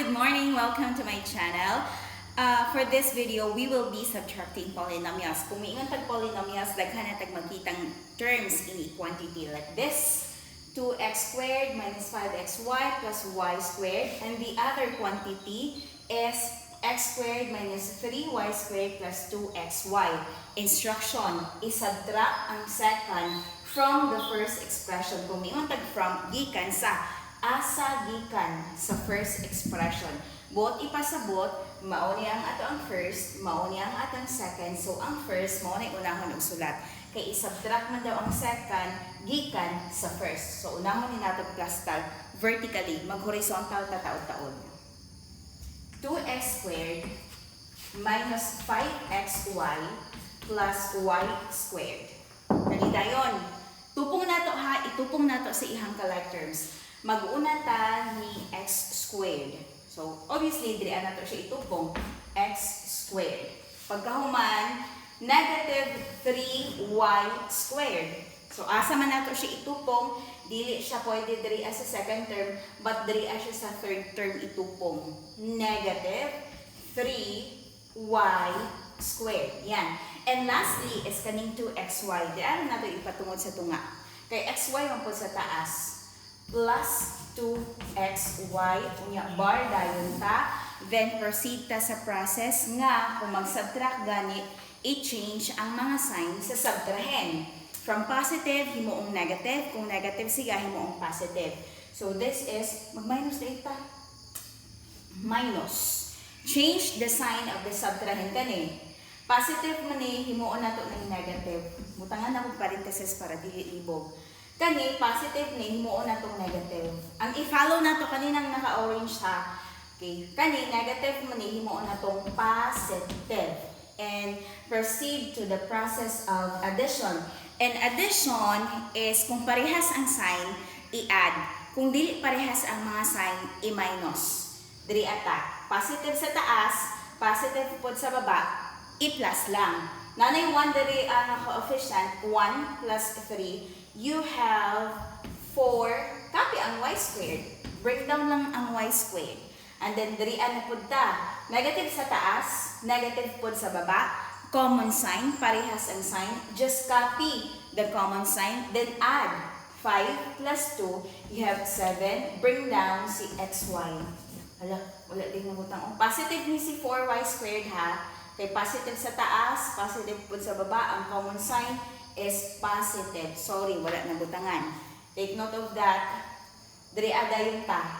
Good morning! Welcome to my channel. For this video, we will be subtracting polynomials. Kung maingon tag polynomials, daghan na tag magkitang terms in quantity like this. 2x squared minus 5xy plus y squared. And the other quantity is x squared minus 3y squared plus 2xy. Instruction, isubtract ang second from the first expression. Kung maingon tag from, gikan sa asa gikan sa first expression. Both ipasabot, mao niya ang ato ang first, mao niya ang atong second. So ang first, mao na unahon og sulat. Kay isubtract man daw ang second gikan sa first. So unahon ni nato plus tag vertically, mag-horizontal tataod-taod. 2x squared minus 5xy plus y squared. Kani dayon. Tupong nato ha, itupong nato sa ihang ka-like terms. Mag-una ta ni x squared. So, obviously, dili na to siya itupong x squared. Pagkahuman, negative 3y squared. So, asa man nato siya itupong, dili siya pwede diri sa second term, but diri siya sa third term itupong. Negative 3y squared. Yan. And lastly, is kaning 2xy. Di ano nato ipatungod sa tunga. Kay xy man po sa taas. Plus 2xy, unya bar dayon ta, then proceed ta sa process nga kung mag-subtract gani, i-change ang mga sign sa subtrahen. From positive, himuong negative, kung negative siya, himuong positive. So this is, mag-minus data. Minus. Change the sign of the subtrahen kani. Positive man himuon nato ng negative. Butangan na kong parenthesis para dili libog. Kani, positive ni, himuon na itong negative. Ang i-follow na ito, kaninang naka-orange ha. Okay. Kani, negative mo ni, himuon na itong positive. And proceed to the process of addition. And addition is, kung parehas ang sign, i-add. Kung dili parehas ang mga sign, i-minus. Diri ata. Positive sa taas, positive po sa baba, i-plus lang. Nanay 1 diri ang coefficient, 1 plus 3. You have 4, copy ang y squared. Break down lang ang y squared. And then, dirian na po ta. Negative sa taas, negative po sa baba. Common sign, parehas ang sign. Just copy the common sign. Then add 5 plus 2. You have 7. Bring down si xy. Hala, wala din nabutang. Positive ni si 4y squared ha. Kay positive sa taas, positive po sa baba. Ang common sign is positive. Sorry, wala na butangan. Take note of that. Diri adayon ta.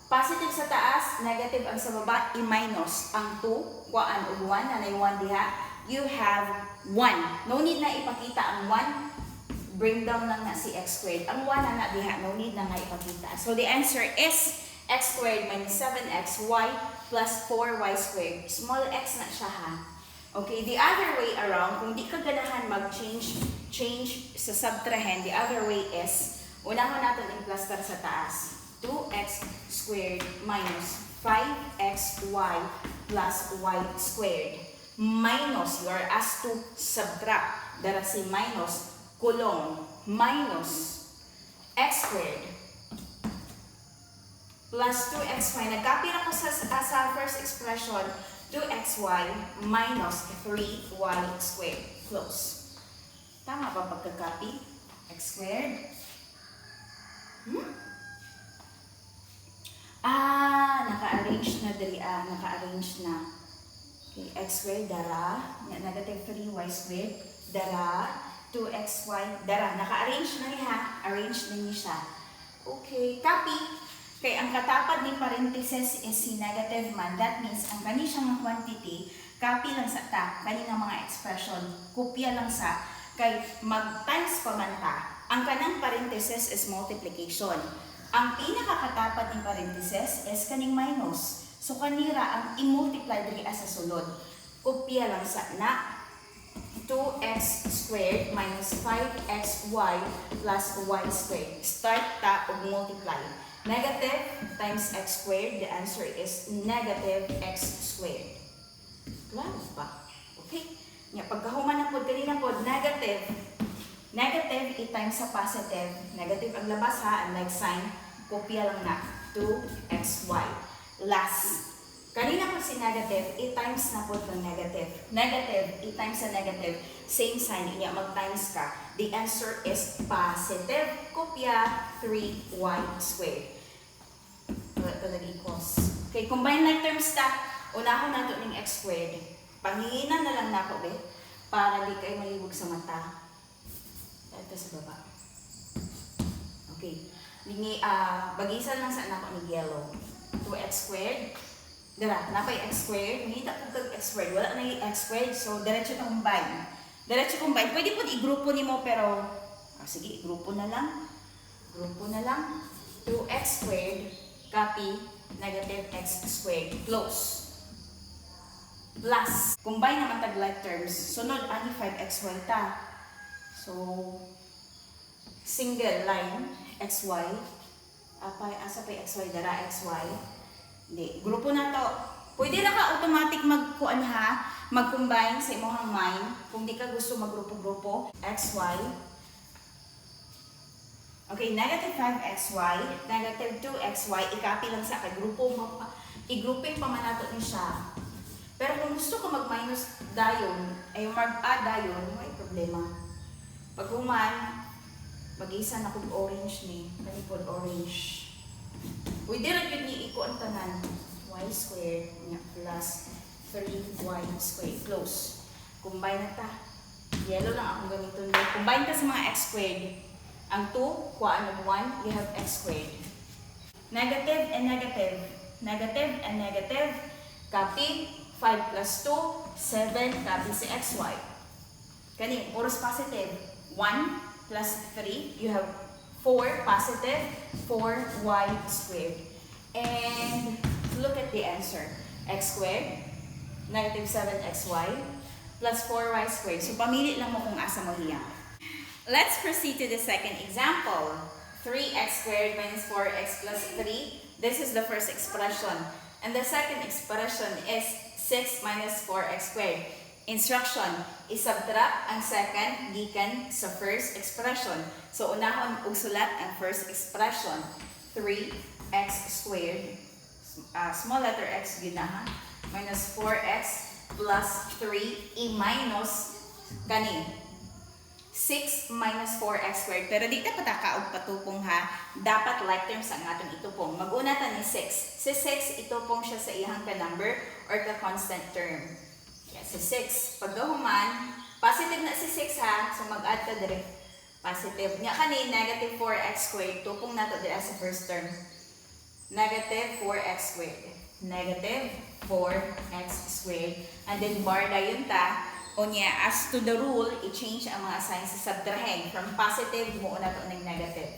Positive sa taas, negative ang sa baba, i-minus. Ang 2, kuan og 1, nanay 1 diha. You have 1. No need na ipakita ang 1. Bring down lang na si x squared. Ang 1 na diha, no need na nga ipakita. So the answer is x squared minus 7xy plus 4y squared. Small x na siya ha. Okay, the other way around, kung di ka ganahan mag-change sa subtrahen, the other way is, unahon natin yung cluster sa taas. 2x squared minus 5xy plus y squared. Minus, you are asked to subtract. Dara si minus, kulong, minus x squared plus 2xy. Nag-copy na ko sa first expression, 2xy minus 3y squared. Close. Tama ba pagka-copy? X squared. Naka-arrange na dali. Naka-arrange na. Okay, x squared, dara. Negative 3y squared, dara. 2xy, dara. Naka-arrange na niya. Arrange na niya siya. Okay, copy. Kaya ang katapad ni parenthesis is si negative man. That means, ang kani siyang quantity, copy lang sa ta, kani nga mga expression, kopya lang sa, kay mag-times pa man ta. Ang kanang parenthesis is multiplication. Ang pinakakatapat ni parenthesis is kaning minus. So, kanira ang i-multiply diri sa sulod. Kopya lang sa na 2x squared minus 5xy plus y squared. Start ta og multiply. Negative times x squared, the answer is negative x squared. Klaro ba? Okay. Pagkahuman na po, kanina po, negative. Negative, i-times sa positive. Negative ang labas ha, unlike sign, kopya lang na. 2xy. Last. Kanina po si negative, i-times na po ng negative. Negative, i-times sa negative. Same sign, inya mag-times ka. The answer is positive. Kopya 3y squared. Ito nag-equals. Okay, combine like terms ta. Unahon nato ng x squared. Panginginan na lang nako, be. Para di kayo malibog sa mata. Ito sa baba. Okay. Bagisan lang sa anak ko ni yellow. 2x squared. Dara, napay x squared. Mahita po kag x squared. Wala na yung x squared. So, diretso na combine. Diretso combine. Pwede po i-grupo ni mo, pero... sige, i-grupo na lang. Grupo na lang. 2x squared. Copy. Negative x squared. Close. Plus. Combine naman tag like terms. Sunod, ani 5xy ta. So, single line. xy. Asa pa xy? Dara xy. Hindi. Grupo na to. Pwede na ka automatic mag-combine sa imong mind. Kung di ka gusto mag-grupo-grupo. xy. Okay, negative 5xy, negative 2xy, i-copy lang sa grupo. I-grouping pa man nato ni siya. Pero kung gusto ko mag-minus dayon, ay mag-add dayon, may problema. Pag human, mag-isa na kong orange ni. Kanipod orange. Pwede rin yun i-iko ang tanan. Y squared plus 3y squared. Close. Combine na ta. Yellow lang akong gamitin. Combine ta sa mga x squared. Ang 2, kuhaan ng 1, you have x squared. Negative and negative. Negative and negative. Copy. 5 plus 2, 7. Copy si xy. Kani, puros positive. 1 plus 3, you have 4 positive, 4y squared. And look at the answer. X squared, negative 7xy, plus 4y squared. So, pamili lang mo kung asa mo hiya. Let's proceed to the second example. 3x squared minus 4x plus 3. This is the first expression. And the second expression is 6 minus 4x squared. Instruction, isubtract ang second gikan sa first expression. So, unahon og sulat ang first expression. 3x squared, small letter x ginaha, minus 4x plus 3, i-minus kani. 6 minus 4x squared. Pero di ta patakaog patupong ha. Dapat like terms ang atong itupong. Mag-una ta ni 6. Si 6, itupong siya sa iyang ka-number or ka-constant term. Si 6. Pag gahuman, positive na si 6 ha. So mag-add ka direct. Positive. Nga kani, negative 4x squared. Tupong na to dira sa first term. Negative 4x squared. Negative 4x squared. And then bar na yun ta. O niya, as to the rule, i-change ang mga signs sa subtrahend. From positive, himuon na to ng negative.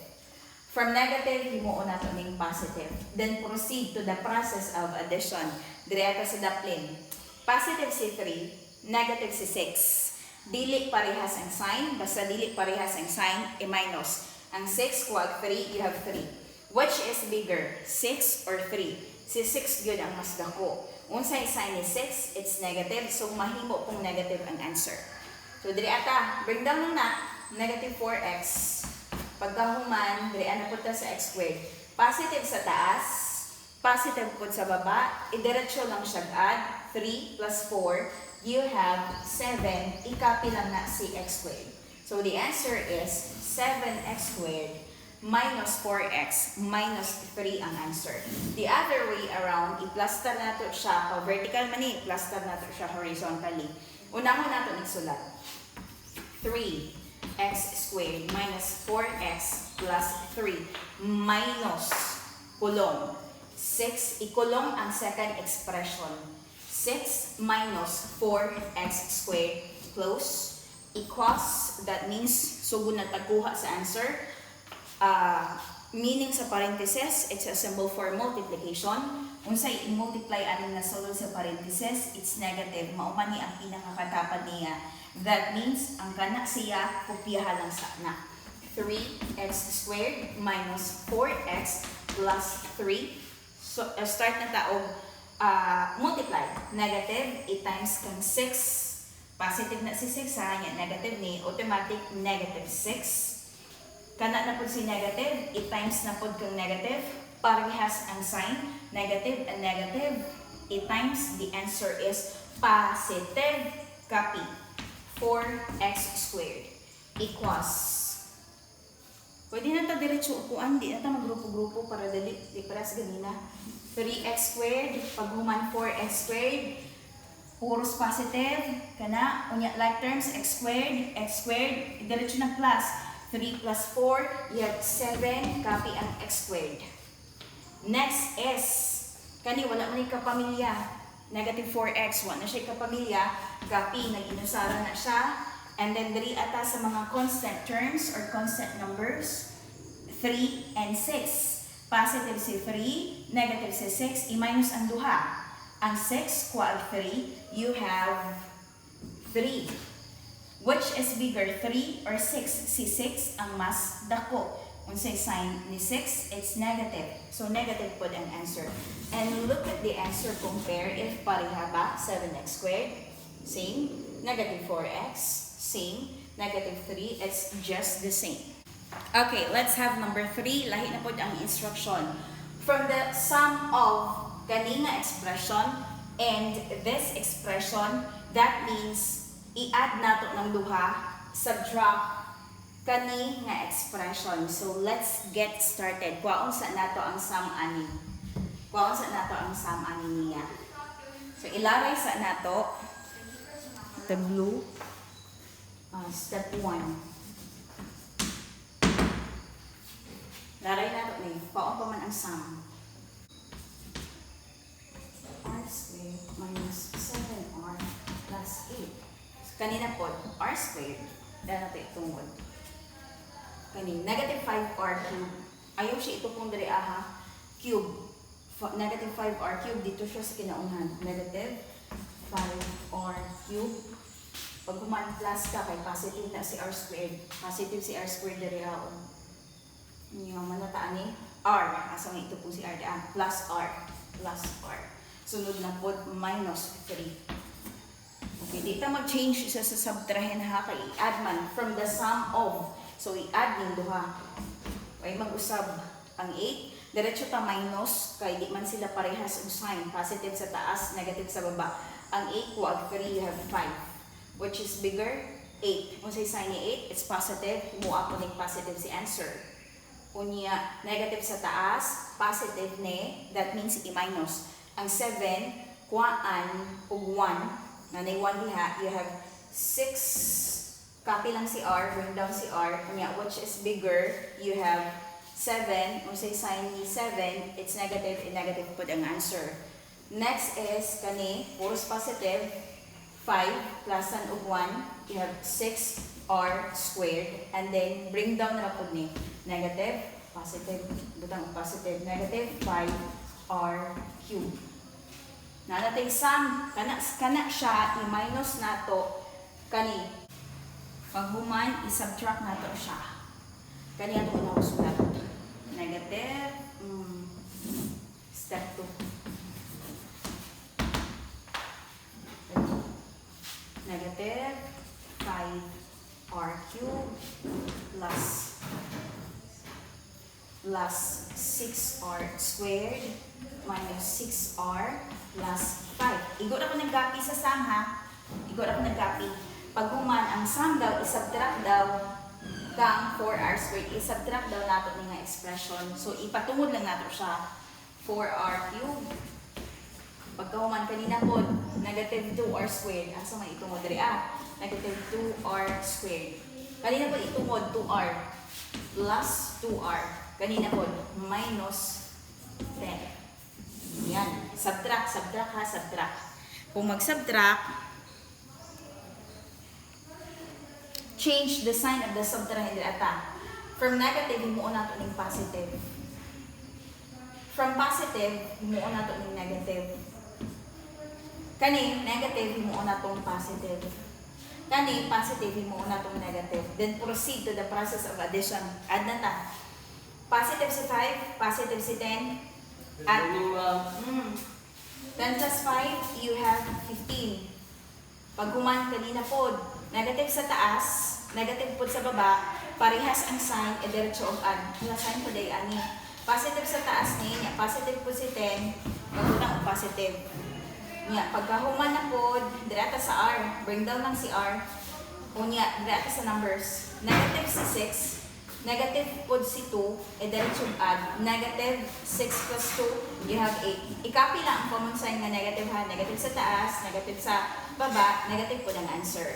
From negative, himuon na to ng positive. Then proceed to the process of addition. Direto sa daplin. Positive si 3, negative si 6. Dili parehas ang sign, basta dili parehas ang sign, i-minus. Ang 6, kuwag 3, you have 3. Which is bigger, 6 or 3? Si 6 yun ang mas dako. Unsay sign ni 6, it's negative, so mahimo pong negative ang answer. So, diri ata, bring down nung na, negative 4x. Pagkahuman, diri na po sa x squared. Positive sa taas, positive po sa baba, idiretso lang siya add. 3 plus 4, you have 7. I-copy lang na si x squared. So, the answer is 7x squared minus 4x minus 3 ang answer. The other way around, i-cluster nato siya, o vertical man i-cluster nato siya horizontally. Una mo nato nagsulat. 3x squared minus 4x plus 3 minus kulong. 6, ikulong ang second expression. 6 minus 4x squared, close, equals, that means, sugod na tagkuha sa answer. Meaning sa parenthesis, it's a symbol for multiplication. Unsay i-multiply aning nasulod sa parenthesis, it's negative. Mauman ni ang pinakakatapan niya. That means, ang kana siya, kopyahan lang sa na. 3x squared minus 4x plus 3. So, start na taog multiply. Negative, 8 times kang 6. Positive na si 6 ha, negative ni, automatic negative 6. Kana na po si negative, 8 times na po kang negative, parehas ang sign, negative and negative. 8 times, the answer is positive. Copy. 4x squared equals. Pwede na ito diretso upuan, di na ito magrupo-grupo para dali, di para sa ganina. 3x squared, paghuman 4x squared, puros positive, kana, unya like terms, x squared, diretso ng plus. 3 plus 4, you have 7, copy ang x squared. Next is, kani wala man yung kapamilya, negative 4x, wala na siya kapamilya, copy, nag-inusara na siya. And then, diri ata sa mga constant terms or constant numbers, 3 and 6. Positive si 3, negative si 6, i-minus ang duha. Ang 6, kuha ang 3, you have 3. Which is bigger, 3 or 6? Si 6 ang mas dako. Kung say sign ni 6, it's negative. So, negative po ang answer. And look at the answer, compare if pareha ba, 7x squared, same, negative 4x, same, negative 3, it's just the same. Okay, let's have number 3. Lahi na po ang instruction. From the sum of kanina expression and this expression, that means i-add nato ng duha, subtract kani nga expression. So let's get started. Kuwaon sa nato ang sum ani. Kuwaon sa nato ang sum ani niya. So ilaray sa nato the blue. Step 1. Laray na ito na yun. Paon pa man ang sum. R squared minus 7R plus 8. So, kanina po, R squared. Dahil natin itungod. Kanina, negative 5R cube. Ayaw siya ito pong dari aha. Cube. Negative 5R cube. Dito siya sa kinaunan. Negative 5R cube. Pag human plus ka, kay positive na si R squared. Positive si R squared dari ako. Yung manataan ni R. Asa nga ito po si R. Plus R. Plus R. Sunod na po, minus 3. Okay, di ita mag-change isa sa subtrahen ha. Kay i-add man from the sum of. So, i-add yung duha. Kay mag-usab ang 8. Diretso ta minus. Kay di man sila parehas ang sign. Positive sa taas, negative sa baba. Ang 8 ko, ag 3, you have 5. Which is bigger? 8. Kung say sign ni 8, it's positive. Mua po ng positive si answer. Unya, negative sa taas, positive ni, that means i-minus. Ang 7, kuhaan ug 1. Na 1 diha, you have 6. Copy lang si R, bring down si R. Unya, which is bigger? You have 7. Kung say sign ni 7, it's negative, negative po ang answer. Next is, kani, puros positive. 5 plus an of 1, you have 6R squared. And then, bring down na po ni negative, positive, butang positive, negative 5R cubed. Na natin sum, kana siya, i-minus na to, kani. Pag human, i-subtract na to siya. Kani ato na ako sulat. Negative, step 2. Negative 5R cubed plus 6R squared minus 6R plus 5. Igo na ko nag-copy sa sum ha. Igo na ko nag-copy. Pag human, ang sum daw, isubtract daw kang 4R squared. Isubtract daw nato nga expression. So, ipatungod lang nato siya. 4R cubed. Pagkahuman kanina po, negative 2R squared. Asa man itungod rin negative 2R squared. Kanina po itungod 2R plus 2R. Kanina po, minus 10. Yan. Subtract ha, subtract. Kung mag-subtract, change the sign of the subtrahend ata. From negative, himuon nato ng positive. From positive, himuon nato ng negative. Kani, negative, himuon na itong positive. Kani, positive, himuon na itong negative. Then proceed to the process of addition. Add na ta. Positive si 5, positive si 10. Add. 10 plus 5, you have 15. Pag human, kanina po, negative sa taas, negative po sa baba, parehas ang sign, e diretso of add. Wala sign po day ani. Positive sa taas ni, nya positive po si 10, maguna og positive. Nya pagkahuman na pod, dira ta sa R, bring down lang si R. Unya, dira ta sa numbers. Negative si 6, negative pod si 2, e diretso add. Negative 6 plus 2, you have 8. I-copy lang ang common sign nga negative ha, negative sa taas, negative sa baba, negative po ang answer.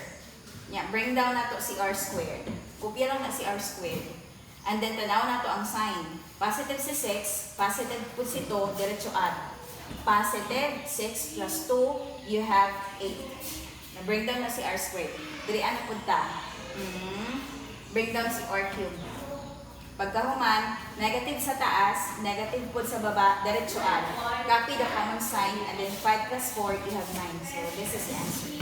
Nya, bring down na to si R squared. Kopya lang na si R squared. And then, tanaw na to ang sign. Positive si 6, positive po si 2, diretso add. Positive 6 plus 2, you have 8. Na-bring down na si R squared. Dirian na punta. Bring down si R cube. Pagkahuman, negative sa taas, negative po sa baba, diretso add. Copy the common sign, and then 5 plus 4, you have 9. So, this is the answer.